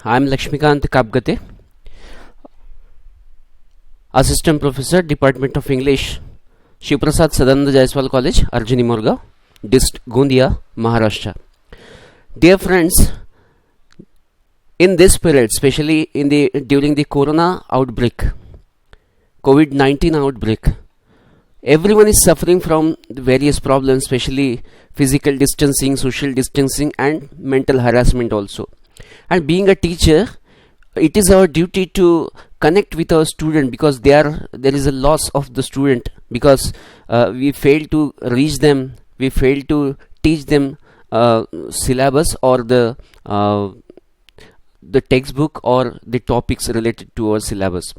I am Lakshmikant Kapgate, Assistant Professor, Department of English, Shivrprasad Sadananda Jaiswal College, Arjuni Morgaon, District Gondia, Maharashtra. Dear friends, in this period, especially during the Corona outbreak, COVID-19 outbreak, everyone is suffering from the various problems, especially physical distancing, social distancing, and mental harassment also. And being a teacher, it is our duty to connect with our student, because there is a loss of the student, because we fail to reach them, we fail to teach them syllabus or the textbook or the topics related to our syllabus.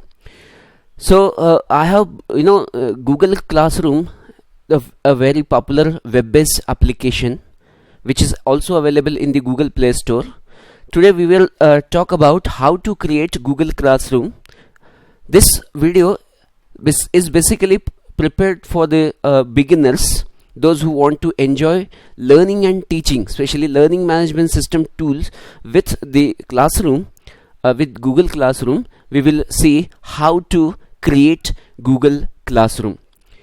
So I have Google Classroom, a very popular web-based application which is also available in the Google Play Store. Today we will talk about how to create Google Classroom. This video is basically prepared for the beginners, those who want to enjoy learning and teaching, especially learning management system tools with the classroom. With Google Classroom, we will see how to create Google Classroom.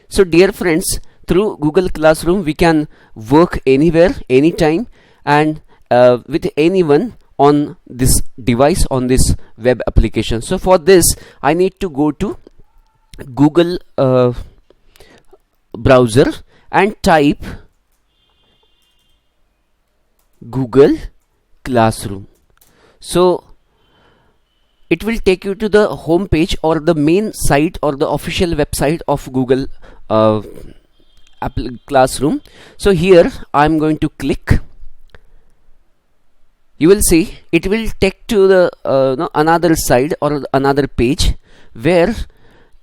So dear friends, through Google Classroom we can work anywhere, anytime, and with anyone on this device, on this web application. So for this I need to go to Google browser and type Google Classroom. So it will take you to the home page or the main site or the official website of Google Classroom. So here I am going to click. You will see it will take to the another side or another page where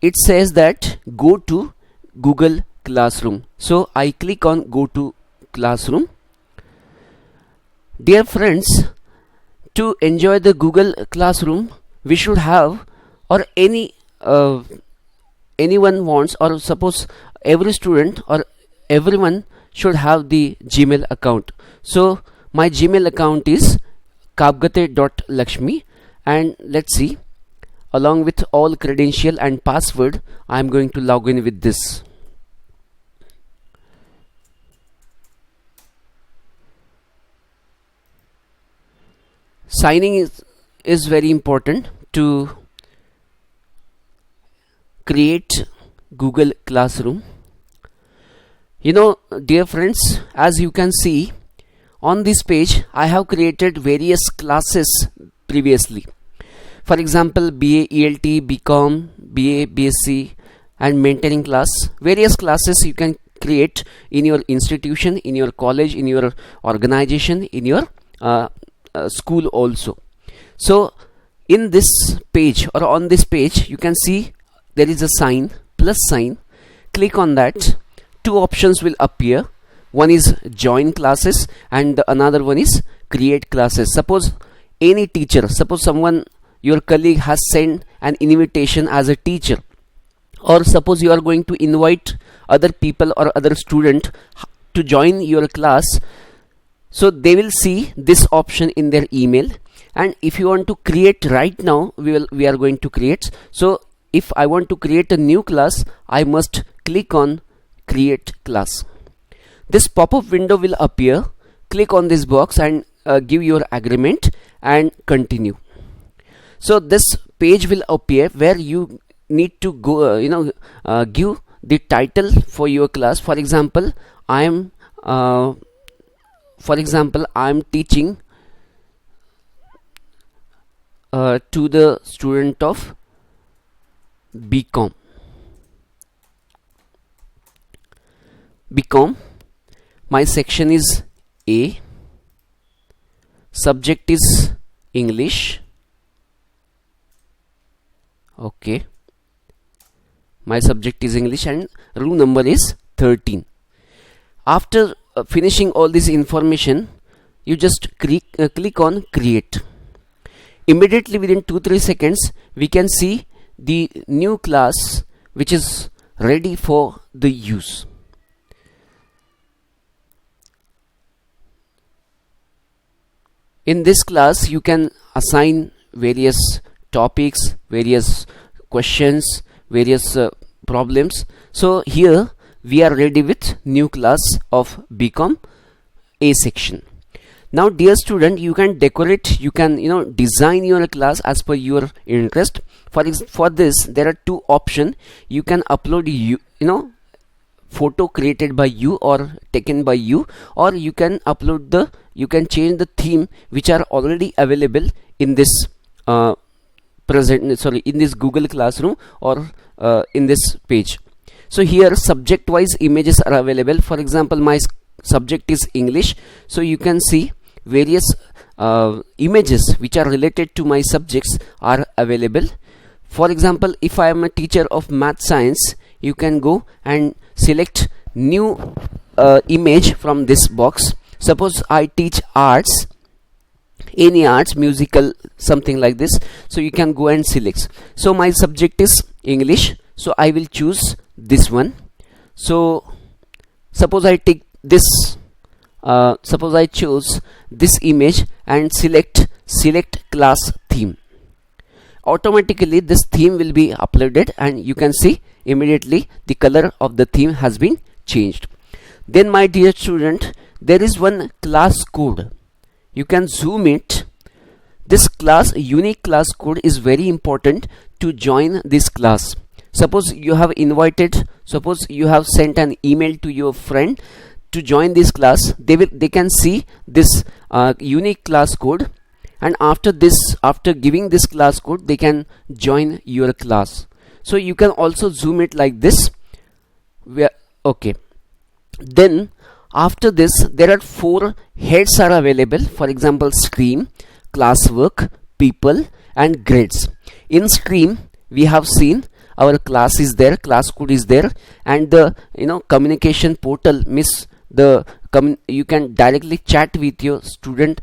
it says that go to Google Classroom. So I click on go to Classroom. Dear friends, to enjoy the Google Classroom, we should have, or anyone wants, or suppose every student or everyone should have the Gmail account. So my Gmail account is kapgate.lakshmi, and let's see, along with all credential and password, I am going to log in with this. Signing is very important to create Google Classroom. Dear friends, as you can see on this page, I have created various classes previously. For example, BA ELT, BCom, BA BSc, and mentoring class. Various classes you can create in your institution, in your college, in your organization, in your school also. So in this page or on this page, you can see there is a sign, plus sign. Click on that. Two options will appear. One is join classes and the another one is create classes. Suppose any teacher, suppose someone, your colleague has sent an invitation as a teacher, or suppose you are going to invite other people or other student to join your class. So they will see this option in their email, and if you want to create right now, we are going to create. So if I want to create a new class, I must click on create class. This pop-up window will appear. Click on this box and give your agreement and continue. So this page will appear where you need to go give the title for your class. For example, I am teaching to the student of BCom. My section is A, subject is English. Okay, my subject is English and room number is 13. After finishing all this information, you just click on create. Immediately within 2-3 seconds we can see the new class which is ready for the use. In this class you can assign various topics, various questions, various problems. So here we are ready with new class of BCom A section. Now dear student, you can decorate, you can design your class as per your interest. For this there are two options. You can upload photo created by you or taken by you, or you can upload you can change the theme which are already available in this in this Google Classroom or in this page. So here subject wise images are available. For example, my subject is English, so you can see various images which are related to my subjects are available. For example, if I am a teacher of math science, you can go and select new image from this box. Suppose I teach arts, any arts, musical, something like this, so you can go and select. So my subject is English, so I will choose this one. So suppose I take this, suppose I choose this image and select class theme. Automatically this theme will be uploaded and you can see immediately the color of the theme has been changed. Then my dear student, there is one class code. You can zoom it. This class, unique class code, is very important to join this class. Suppose you have invited, suppose you have sent an email to your friend to join this class, they can see this unique class code, and after giving this class code they can join your class. So you can also zoom it like this. Okay, then after this there are 4 heads are available. For example, stream, classwork, people and grades. In stream we have seen our class is there, class code is there, and the communication portal you can directly chat with your student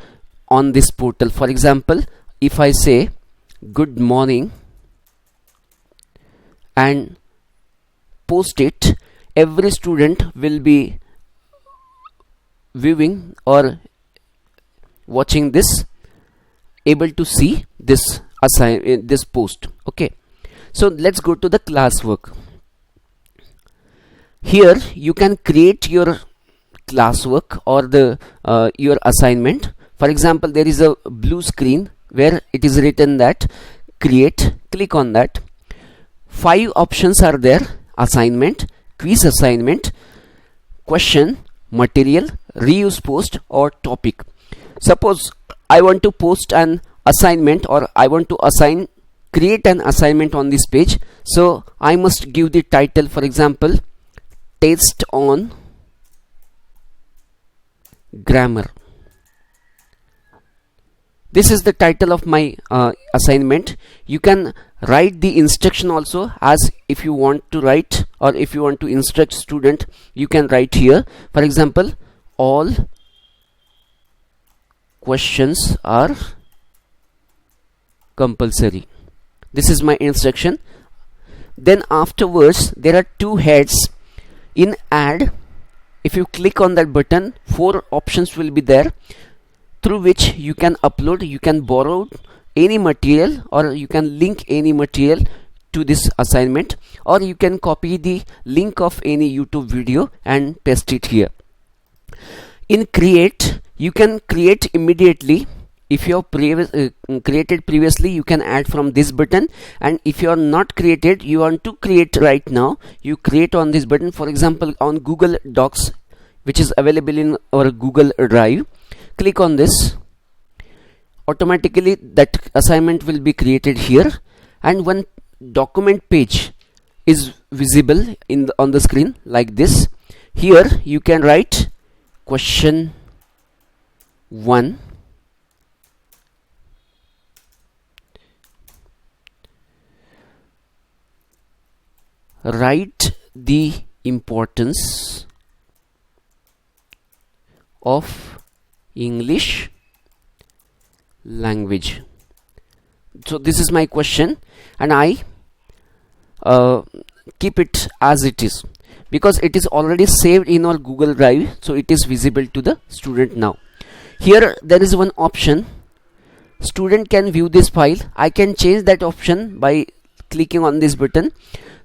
on this portal. For example, if I say good morning and post it, every student will be viewing or watching this, able to see this this post. Okay, so let's go to the classwork. Here you can create your classwork or the your assignment. For example, there is a blue screen where it is written that create. Click on that. 5 options are there: assignment, quiz assignment, question, material, reuse post or topic. Suppose I want to post an assignment, or I want to create an assignment on this page, so I must give the title. For example, test on grammar. This is the title of my assignment. You can write the instruction also, as if you want to write or if you want to instruct student, you can write here. For example, all questions are compulsory. This is my instruction. Then afterwards there are 2 heads. In add, if you click on that button, 4 options will be there, through which you can upload, you can borrow any material, or you can link any material to this assignment, or you can copy the link of any YouTube video and paste it here. In create, you can create immediately. If you have created previously, you can add from this button, and if you are not created, you want to create right now, you create on this button. For example, on Google Docs, which is available in our Google Drive, click on this. Automatically that assignment will be created here, and one document page is visible on the screen like this. Here you can write question 1, write the importance of English language. So this is my question, and I keep it as it is, because it is already saved in our Google Drive, so it is visible to the student now. Here there is one option, student can view this file. I can change that option by clicking on this button.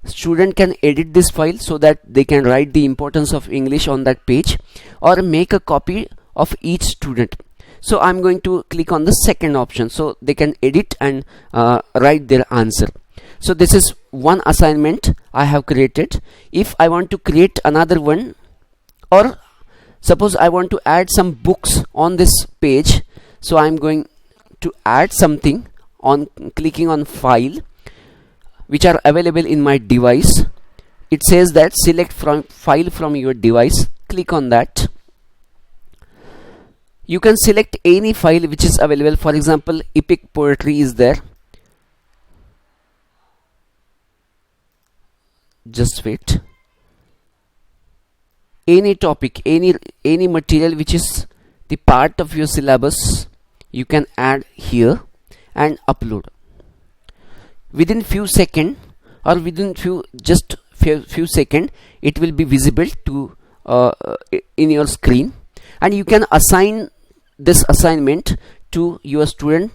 Student can edit this file so that they can write the importance of English on that page, or make a copy of each student. So I'm going to click on the second option, so they can edit and write their answer. So this is one assignment I have created. If I want to create another one, or suppose I want to add some books on this page, so I'm going to add something on clicking on file which are available in my device. It says that select from file from your device. Click on that. You can select any file which is available. For example, epic poetry is there. Just wait. Any topic, any material which is the part of your syllabus, you can add here and upload. Within few seconds, or within few seconds, it will be visible to in your screen, and you can assign this assignment to your student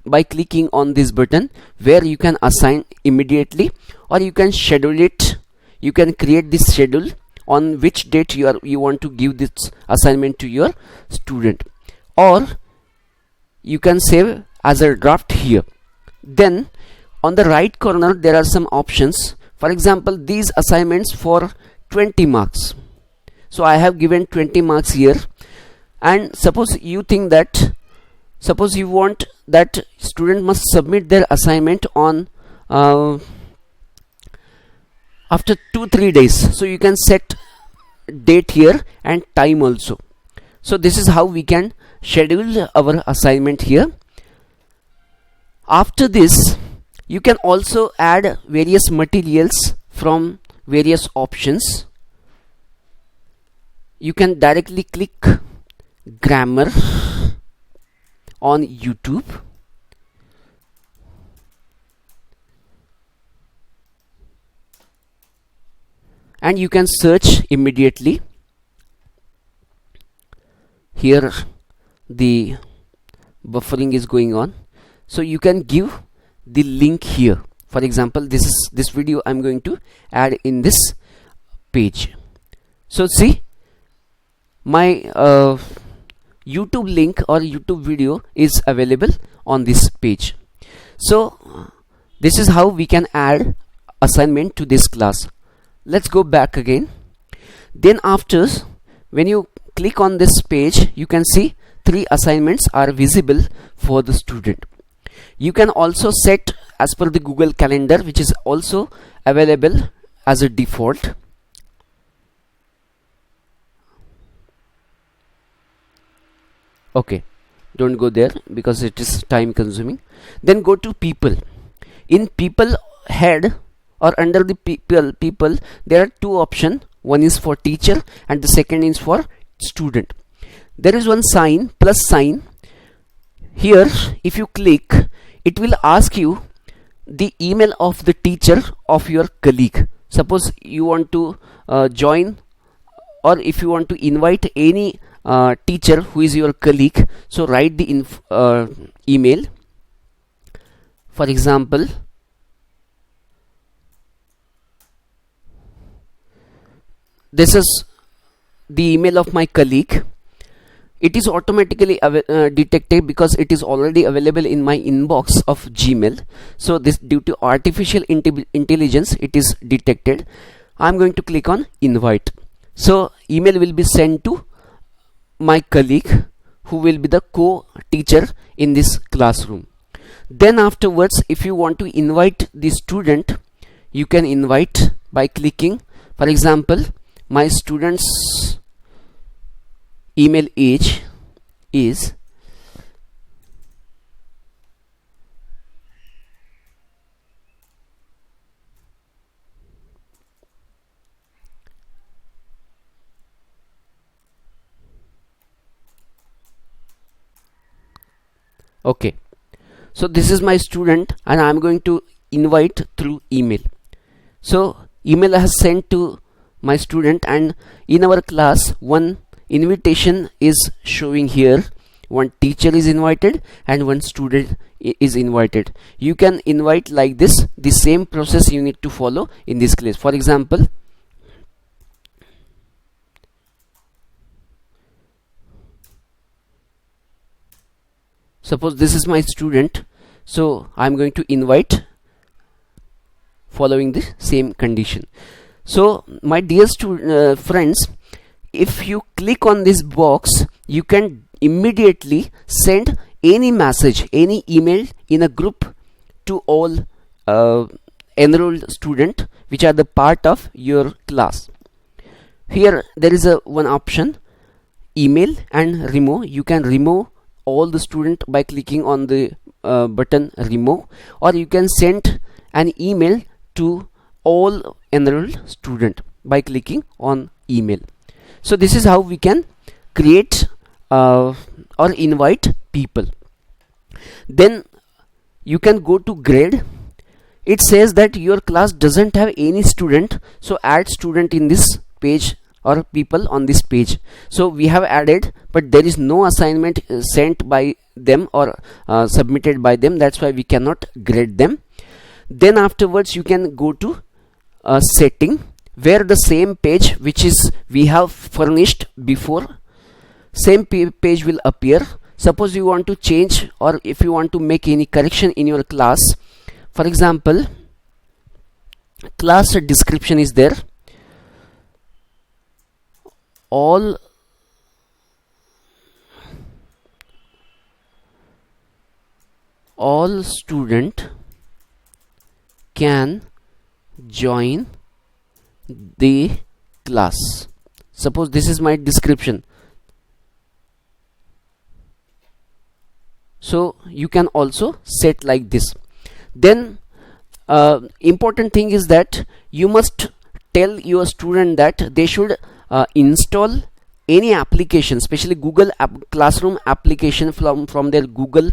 by clicking on this button, where you can assign immediately, or you can schedule it. You can create this schedule on which date you want to give this assignment to your student, or you can save as a draft here. Then on the right corner there are some options. For example, these assignments for 20 marks. So I have given 20 marks here, and suppose you want that student must submit their assignment on after 2-3 days, so you can set date here and time also. So this is how we can schedule our assignment here. After this, you can also add various materials from various options. You can directly click grammar on YouTube, and you can search immediately. Here the buffering is going on, so you can give the link here. For example, this video I'm going to add in this page. So see, my YouTube link or YouTube video is available on this page. So this is how we can add assignment to this class. Let's go back again. Then after, when you click on this page, you can see 3 assignments are visible for the student. You can also set as per the Google Calendar, which is also available as a default. Okay, don't go there because it is time consuming. Then go to people. In people head, or under the people, there are 2 options. One is for teacher and the second is for student. There is one sign, plus sign. Here if you click, it will ask you the email of the teacher of your colleague. Suppose you want to join, or if you want to invite any teacher who is your colleague, so write the email. For example, this is the email of my colleague. It is automatically detected because it is already available in my inbox of Gmail. So this, due to artificial intelligence, it is detected. I'm going to click on invite. So email will be sent to my colleague, who will be the co-teacher in this classroom. Then afterwards, if you want to invite the student, you can invite by clicking. For example, my student's email age is okay. So this is my student and I'm going to invite through email. So email has sent to my student, and in our class one invitation is showing here one teacher is invited and one student is invited. You can invite like this. The same process you need to follow in this class. For example, suppose this is my student, so I'm going to invite following the same condition. So my dear friends, if you click on this box, you can immediately send any message, any email in a group to all enrolled student which are the part of your class. Here there is a one option, email and remove. You can remove all the student by clicking on the button remove, or you can send an email to all enrolled student by clicking on email. So this is how we can create or invite people. Then you can go to grade. It says that your class doesn't have any student, so add student in this page or people on this page. So we have added, but there is no assignment sent by them or submitted by them. That's why we cannot grade them. Then afterwards you can go to setting, where the same page which is we have furnished before, same page will appear. Suppose you want to change, or if you want to make any correction in your class, for example, class description is there. All student can join the class. Suppose this is my description. So you can also set like this. Then important thing is that you must tell your student that they should install any application, especially Google Classroom application from their Google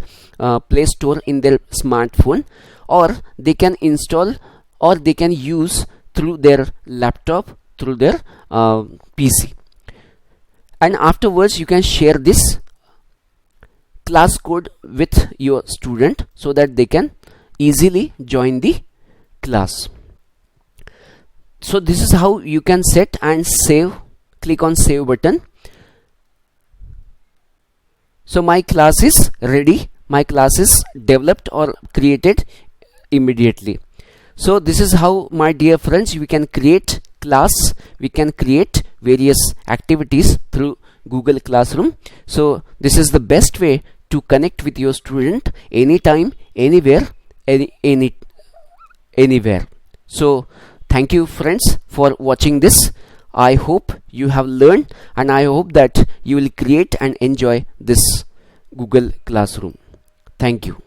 Play Store in their smartphone, or they can install or they can use through their laptop, through their PC. And afterwards you can share this class code with your student so that they can easily join the class. So this is how you can set and save. Click on save button. So my class is ready, my class is developed or created immediately. So this is how, my dear friends, we can create class, we can create various activities through Google Classroom. So this is the best way to connect with your student anytime, anywhere, anywhere. So thank you friends for watching this. I hope you have learned, and I hope that you will create and enjoy this Google Classroom. Thank you.